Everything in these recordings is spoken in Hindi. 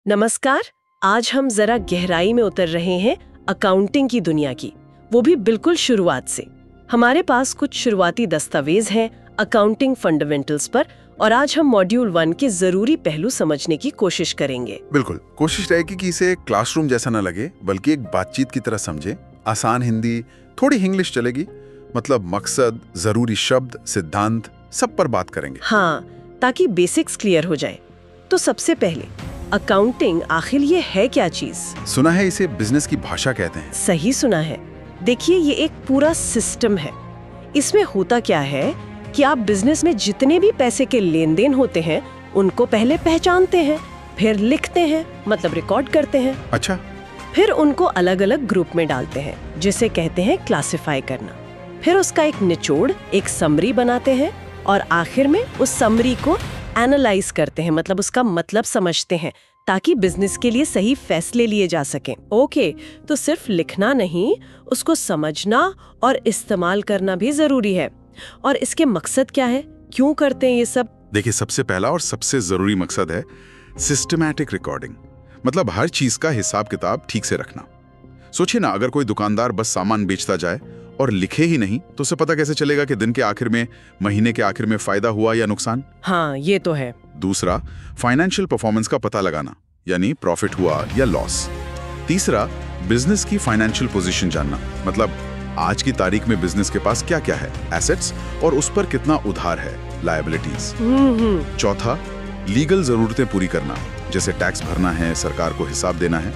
नमस्कार। आज हम जरा गहराई में उतर रहे हैं अकाउंटिंग की दुनिया की, वो भी बिल्कुल शुरुआत से। हमारे पास कुछ शुरुआती दस्तावेज हैं अकाउंटिंग फंडामेंटल्स पर, और आज हम मॉड्यूल 1 के जरूरी पहलू समझने की कोशिश करेंगे। बिल्कुल, कोशिश रहेगी कि इसे क्लासरूम जैसा न लगे, बल्कि एक बातचीत की तरह समझे। आसान हिंदी, थोड़ी इंग्लिश चलेगी, मतलब मकसद, जरूरी शब्द, सिद्धांत, सब पर बात करेंगे। हाँ, ताकि बेसिक्स क्लियर हो जाए। तो सबसे पहले अकाउंटिंग आखिर ये है क्या चीज? सुना है इसे बिजनेस की भाषा कहते हैं। सही सुना है। देखिए, ये एक पूरा सिस्टम है। इसमें होता क्या है कि आप बिजनेस में जितने भी पैसे के लेन देन होते हैं उनको पहले पहचानते हैं, फिर लिखते हैं, मतलब रिकॉर्ड करते हैं। अच्छा। फिर उनको अलग अलग ग्रुप में डालते हैं, जिसे कहते हैं क्लासिफाई करना। फिर उसका एक निचोड़, एक समरी बनाते हैं, और आखिर में उस समरी को एनालाइज करते हैं, मतलब उसका मतलब समझते हैं, ताकि बिजनेस के लिए सही फैसले लिए जा सकें। ओके, तो सिर्फ लिखना नहीं, उसको समझना और इस्तेमाल करना भी जरूरी है। और इसके मकसद क्या है, क्यों करते हैं ये सब? देखिए, सबसे पहला और सबसे जरूरी मकसद है सिस्टमैटिक रिकॉर्डिंग, मतलब हर चीज का हिसाब किताब ठीक से रखना। सोचिए ना, अगर कोई दुकानदार बस सामान बेचता जाए और लिखे ही नहीं, तो उसे पता कैसे चलेगा कि दिन के आखिर में, महीने के आखिर में फायदा हुआ या नुकसान? हाँ, ये तो है। दूसरा, फाइनेंशियल परफॉर्मेंस का पता लगाना, यानी प्रॉफिट हुआ या लॉस। तीसरा, बिजनेस की फाइनेंशियल पोजीशन जानना, मतलब आज की तारीख में बिजनेस के पास क्या क्या है, एसेट्स, और उस पर कितना उधार है, लायबिलिटीज। चौथा, लीगल जरूरतें पूरी करना, जैसे टैक्स भरना है, सरकार को हिसाब देना है।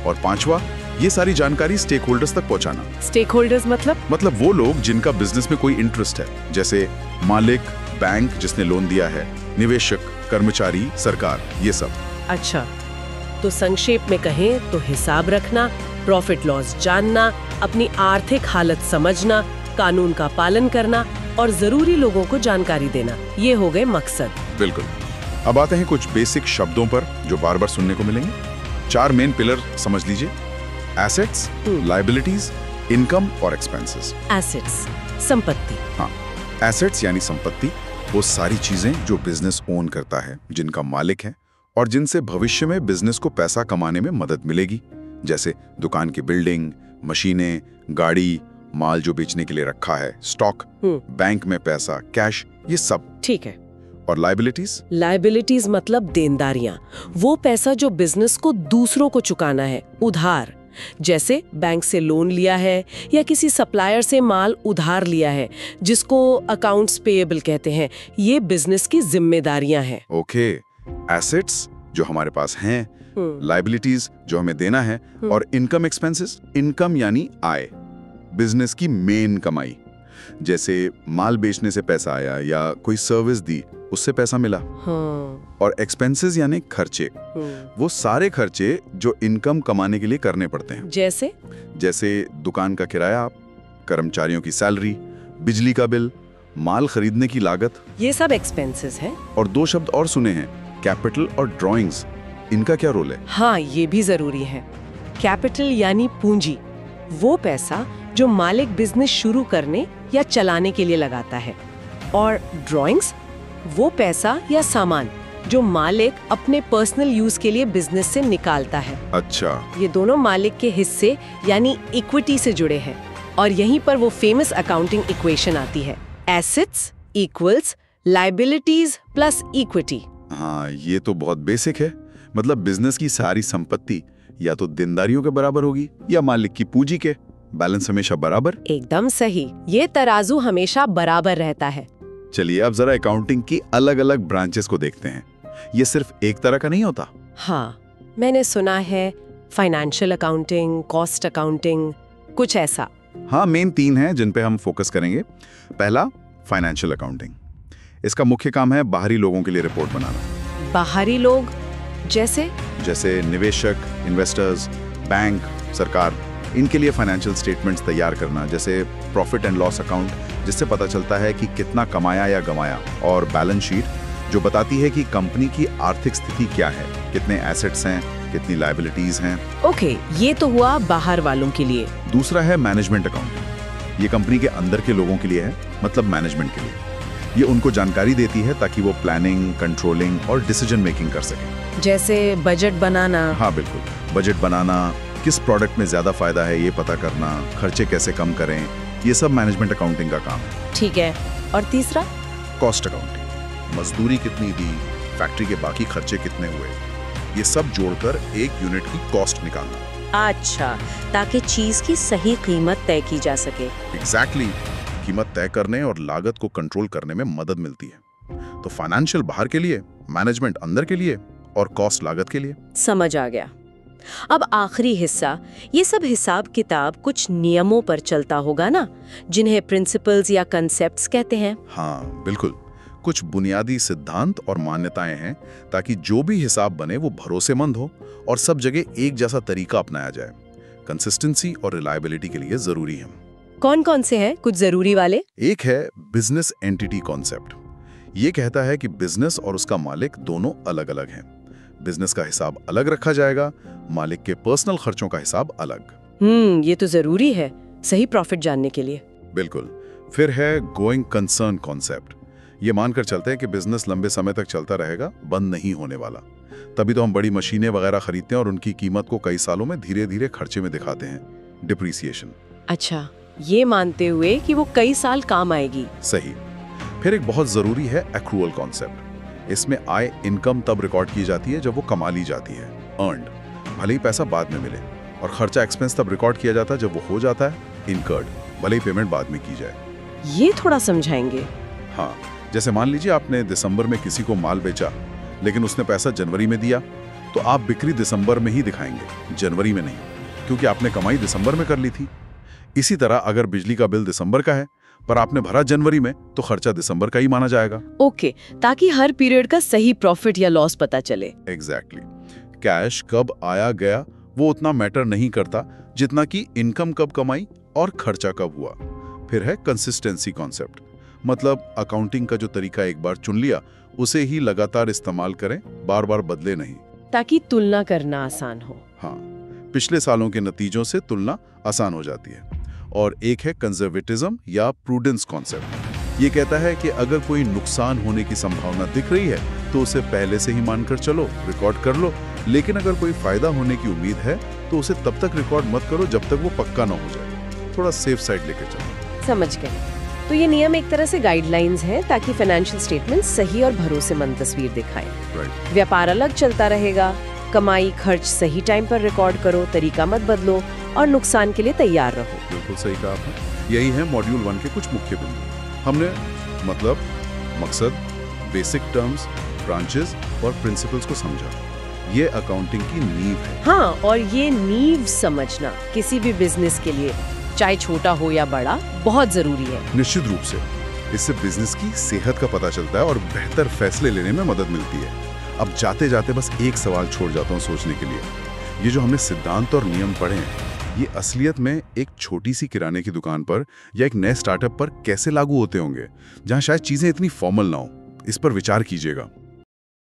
और पांचवा, ये सारी जानकारी स्टेक होल्डर्स तक पहुंचाना। स्टेक होल्डर्स मतलब वो लोग जिनका बिजनेस में कोई इंटरेस्ट है, जैसे मालिक, बैंक जिसने लोन दिया है, निवेशक, कर्मचारी, सरकार, ये सब। अच्छा, तो संक्षेप में कहें तो हिसाब रखना, प्रॉफिट लॉस जानना, अपनी आर्थिक हालत समझना, कानून का पालन करना और जरूरी लोगों को जानकारी देना, ये हो गए मकसद। बिल्कुल। अब आते हैं कुछ बेसिक शब्दों पर जो बार बार सुनने को मिलेंगे। 4 मेन पिलर समझ लीजिए: एसेट्स, लायबिलिटीज, इनकम और एक्सपेंसेस। एसेट्स, संपत्ति। हाँ, एसेट्स यानी संपत्ति, वो सारी चीजें जो बिजनेस ओन करता है, जिनका मालिक है और जिनसे भविष्य में बिजनेस को पैसा कमाने में मदद मिलेगी, जैसे दुकान की बिल्डिंग, मशीनें, गाड़ी, माल जो बेचने के लिए रखा है, स्टॉक, बैंक में पैसा, कैश, ये सब। ठीक है। और लायबिलिटीज? लायबिलिटीज मतलब देनदारियां, वो पैसा जो बिजनेस को दूसरों को चुकाना है, उधार, जैसे बैंक से लोन लिया है या किसी सप्लायर से माल उधार लिया है, जिसको अकाउंट्स पेएबल कहते हैं। ये बिजनेस की जिम्मेदारियां हैं। ओके, एसेट्स जो हमारे पास हैं, लायबिलिटीज जो हमें देना है, और इनकम एक्सपेंसेस, इनकम यानी आय, बिजनेस की मेन कमाई, जैसे माल बेचने से पैसा आया या कोई सर्विस दी, उससे पैसा मिला। हाँ। और एक्सपेंसेस यानी खर्चे, वो सारे खर्चे जो इनकम कमाने के लिए करने पड़ते हैं, जैसे दुकान का किराया, कर्मचारियों की सैलरी, बिजली का बिल, माल खरीदने की लागत, ये सब एक्सपेंसेस हैं। और 2 शब्द और सुने हैं, कैपिटल और ड्रॉइंग्स, इनका क्या रोल है? हाँ, ये भी जरूरी है। कैपिटल यानी पूंजी, वो पैसा जो मालिक बिजनेस शुरू करने या चलाने के लिए लगाता है। और ड्रॉइंग्स, वो पैसा या सामान जो मालिक अपने पर्सनल यूज के लिए बिजनेस से निकालता है। अच्छा। ये दोनों मालिक के हिस्से यानी इक्विटी से जुड़े हैं, और यहीं पर वो फेमस अकाउंटिंग इक्वेशन आती है, assets equals liabilities plus equity. हाँ, ये तो बहुत बेसिक है। मतलब बिजनेस की सारी संपत्ति या तो देनदारियों के बराबर होगी या मालिक की पूंजी के, बैलेंस हमेशा बराबर। एकदम सही, ये तराजू हमेशा बराबर रहता है। चलिए, अब जरा अकाउंटिंग की अलग अलग ब्रांचेस को देखते हैं। ये सिर्फ एक तरह का नहीं होता। हाँ, मैंने सुना है फाइनेंशियल अकाउंटिंग, कॉस्ट अकाउंटिंग, कुछ ऐसा। हाँ, मेन 3 हैं जिन पे हम फोकस करेंगे। पहला, फाइनेंशियल अकाउंटिंग। इसका मुख्य काम है बाहरी लोगों के लिए रिपोर्ट बनाना। बाहरी लोग जैसे निवेशक, इन्वेस्टर्स, बैंक, सरकार, इनके लिए फाइनेंशियल स्टेटमेंट्स तैयार करना, जैसे प्रॉफिट एंड लॉस अकाउंट, जिससे पता चलता है कि कितना कमाया या गंवाया, और बैलेंस शीट जो बताती है कि कंपनी की आर्थिक स्थिति क्या है, कितने एसेट्स हैं, कितनी लायबिलिटीज हैं। ओके, ये तो हुआ बाहर वालों के लिए। दूसरा है मैनेजमेंट अकाउंटिंग। ये कंपनी के अंदर के लोगों के लिए है, मतलब मैनेजमेंट के लिए। ये उनको जानकारी देती है ताकि वो प्लानिंग, कंट्रोलिंग और डिसीजन मेकिंग कर सकें। जैसे बजट बनाना। हाँ बिल्कुल, बजट बनाना, किस प्रोडक्ट में ज्यादा फायदा है ये पता करना, खर्चे कैसे कम करें, ये सब मैनेजमेंट अकाउंटिंग का काम है। ठीक है, और तीसरा? Cost accounting. मजदूरी कितनी दी, फैक्ट्री के बाकी खर्चे कितने हुए, ये सब जोड़कर एक यूनिट की कॉस्ट निकालना। अच्छा, ताकि चीज की सही कीमत तय की जा सके। एग्जैक्टली, कीमत तय करने और लागत को कंट्रोल करने में मदद मिलती है। तो फाइनेंशियल बाहर के लिए, मैनेजमेंट अंदर के लिए और कॉस्ट लागत के लिए। समझ आ गया। अब आखिरी हिस्सा, ये सब हिसाब किताब कुछ नियमों पर चलता होगा ना, जिन्हें प्रिंसिपल्स या कंसेप्ट्स कहते हैं। हाँ बिल्कुल, कुछ बुनियादी सिद्धांत और मान्यताएं हैं ताकि जो भी हिसाब बने वो भरोसेमंद हो और सब जगह एक जैसा तरीका अपनाया जाए। कंसिस्टेंसी और रिलायबिलिटी के लिए जरूरी है। कौन कौन से हैं कुछ जरूरी वाले? एक है बिजनेस एंटिटी कॉन्सेप्ट। ये कहता है कि बिजनेस और उसका मालिक दोनों अलग अलग हैं। बिजनेस का हिसाब अलग रखा जाएगा, मालिक के पर्सनल खर्चों का हिसाब अलग। ये तो जरूरी है सही प्रॉफिट जानने के लिए। बिल्कुल। फिर है गोइंग कंसर्न कॉन्सेप्ट। ये मानकर चलते हैं कि बिजनेस लंबे समय तक चलता रहेगा, बंद नहीं होने वाला। तभी तो हम बड़ी मशीनें वगैरह खरीदते हैं और उनकी कीमत को कई सालों में धीरे धीरे खर्चे में दिखाते हैं, डिप्रिसिएशन। अच्छा, ये मानते हुए कि वो कई साल काम आएगी। सही। फिर एक बहुत जरूरी है एक्रूअल कॉन्सेप्ट। इसमें आय, इनकम तब रिकॉर्ड की जाती है जब वो कमा ली जाती है, अर्न्ड, भले ही पैसा बाद में मिले। और खर्चा एक्सपेंस तब रिकॉर्ड किया जाता है जब वो हो जाता है, इनकर्ड, भले ही पेमेंट बाद में की जाए। ये थोड़ा समझाएंगे? हाँ, जैसे मान लीजिए आपने दिसंबर में किसी को माल बेचा, लेकिन उसने पैसा जनवरी में दिया, तो आप बिक्री दिसंबर में ही दिखाएंगे, जनवरी में नहीं, क्योंकि आपने कमाई दिसंबर में कर ली थी। इसी तरह अगर बिजली का बिल दिसंबर का है पर आपने भरा जनवरी में, तो खर्चा दिसंबर का ही माना जाएगा। ओके, ताकि हर पीरियड का सही प्रॉफिट या लॉस पता चले। एग्जैक्टली। कैश कब आया गया वो उतना मैटर नहीं करता जितना कि इनकम कब कमाई और खर्चा कब हुआ। फिर है कंसिस्टेंसी कॉन्सेप्ट, मतलब अकाउंटिंग का जो तरीका एक बार चुन लिया उसे ही लगातार इस्तेमाल करें, बार बार बदले नहीं, ताकि तुलना करना आसान हो। हाँ, पिछले सालों के नतीजों से तुलना आसान हो जाती है। और एक है कंजर्वेटिज्म या प्रूडेंस कॉन्सेप्ट। ये कहता है कि अगर कोई नुकसान होने की संभावना दिख रही है तो उसे पहले से ही मानकर चलो, रिकॉर्ड कर लो, लेकिन अगर कोई फायदा होने की उम्मीद है तो उसे तब तक रिकॉर्ड मत करो जब तक वो पक्का ना हो जाए। थोड़ा सेफ साइड लेके चलो। समझ गए। तो ये नियम एक तरह से गाइडलाइंस हैं ताकि फाइनेंशियल स्टेटमेंट सही और भरोसेमंद तस्वीर दिखाएं। राइट। व्यापार अलग चलता रहेगा, कमाई खर्च सही टाइम पर रिकॉर्ड करो, तरीका मत बदलो और नुकसान के लिए तैयार रहो। बिल्कुल सही कहा आपने। यही है मॉड्यूल 1 के कुछ मुख्य बिंदु। हमने मतलब, मकसद, बेसिक टर्म्स, ब्रांचेस और प्रिंसिपल्स को समझा। ये अकाउंटिंग की नींव है। हाँ, और ये नींव समझना किसी भी बिजनेस के लिए, चाहे छोटा हो या बड़ा, बहुत जरूरी है। निश्चित रूप से। इससे बिजनेस की सेहत का पता चलता है और बेहतर फैसले लेने में मदद मिलती है। अब जाते जाते बस एक सवाल छोड़ जाता हूँ सोचने के लिए। ये जो हमने सिद्धांत और नियम पढ़े हैं, ये असलियत में एक छोटी सी किराने की दुकान पर या एक नए स्टार्टअप पर कैसे लागू होते होंगे, जहाँ शायद चीजें इतनी फॉर्मल ना हो? इस पर विचार कीजिएगा।